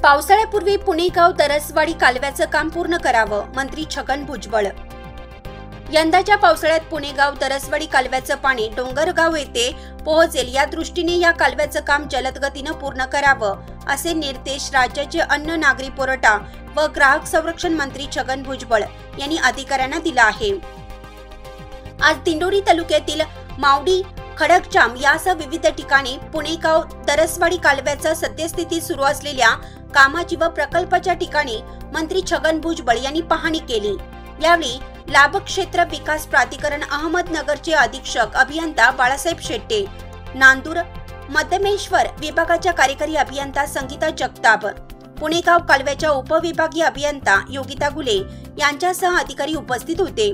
पावसाळ्यापूर्वी पुणेगाव दरसवाडी कालव्याचं काम पूर्ण करावं, मंत्री छगन भुजबळ। यंदाच्या पावसाळ्यात पुणेगाव दरसवाडी कालव्याचं पाणी डोंगरगाव येथे पोहोचेल या दृष्टीने या कालव्याचं काम जलद गतीने पूर्ण करावं, असे निर्देश राज्याचे अन्न, नागरी पुरवठा व ग्राहक संरक्षण मंत्री छगन भुजबळ यांनी अधिकाऱ्यांना दिला आहे। आज दिंडोरी तालुक्यातील मावडी, खडकजाम यासह विविध ठिकाणी पुणेगाव दरसवाडी कालव्याच्या सद्यस्थितीत सुरू असलेल्या कामाची व प्रकल्पाच्या ठिकाणी मंत्री छगन भुजबळ यांनी पाहणी केली। यावेळी लाभ क्षेत्र विकास प्राधिकरण अहमदनगरचे अधीक्षक अभियंता बाळासाहेब शेट्टे, नांदूर मध्यमेश्वर विभागाच्या कार्यकारी अभियंता संगीता जगताप, पुणेगाव कालव्याच्या उपविभागीय अभियंता योगिता गुले यांच्यासह अधिकारी उपस्थित होते।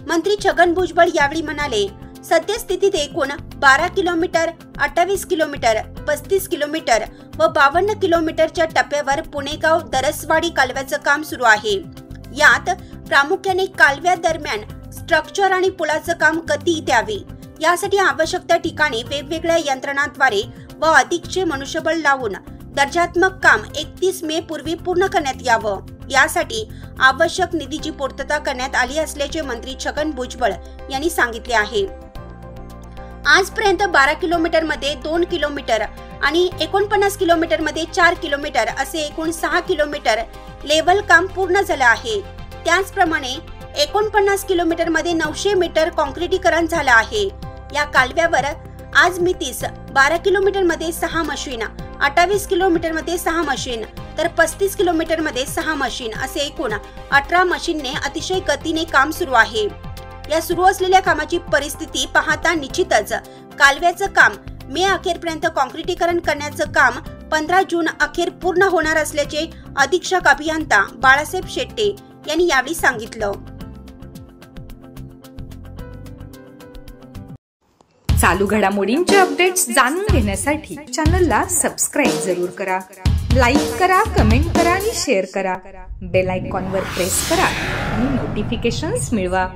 मंत्री छगन भुजबळ यावेळी म्हणाले, सद्यस्थितीत एकूण 12 किलोमीटर, 28 किलोमीटर, 35 किलोमीटर व 52 किलोमीटरच्या टप्प्यावर पुणेगाव दरसवाडी कालव्याचं काम सुरू आहे। यात प्रामुख्याने कालव्या दरम्यान स्ट्रक्चर आणि पुलाचं काम गती द्यावी, यासाठी आवश्यक त्या ठिकाणी वेगवेगळ्या यंत्रणांद्वारे व अधिकचे मनुष्यबळ लावून दर्जात्मक काम 31 मे पूर्वी पूर्ण करण्यात यावं, यासाठी आवश्यक निधीची पूर्तता करण्यात आली असल्याचे मंत्री छगन भुजबळ यांनी सांगितले आहे। आजपर्यंत 12 किलोमीटर मध्ये 2 किलोमीटर आणि 49 किलोमीटर मध्ये 4 किलोमीटर असे एकूण 6 किलोमीटर लेव्हल काम पूर्ण झालं आहे। त्याचप्रमाणे 49 किलोमीटर मध्ये 900 मीटर काँक्रिटीकरण झालं आहे। या कालव्यावर आज मितीस 12 किलोमीटर मध्ये 6 मशीन, 28 किलोमीटर मध्ये 6 मशीन तर 35 किलोमीटर मध्ये 6 मशीन असे एकूण 18 मशीनने अतिशय गतीने काम सुरू आहे। या सुरू असलेल्या कामाची परिस्थिती पाहता निश्चितच कालव्याचं काम मे अखेरपर्यंत काँक्रिटीकरण करण्याचं काम 15 जून अखेर पूर्ण होणार असल्याचे अधीक्षक अभियंता बाळासाहेब शेट्टे यांनी यावेळी सांगितलं। चालू घडामोडींचे अपडेट्स जाणून घेण्यासाठी चॅनलला सबस्क्राइब जरूर करा, लाईक करा, कमेंट करा आणि शेअर करा। बेल आयकॉनवर प्रेस करा आणि नोटिफिकेशन्स मिळवा।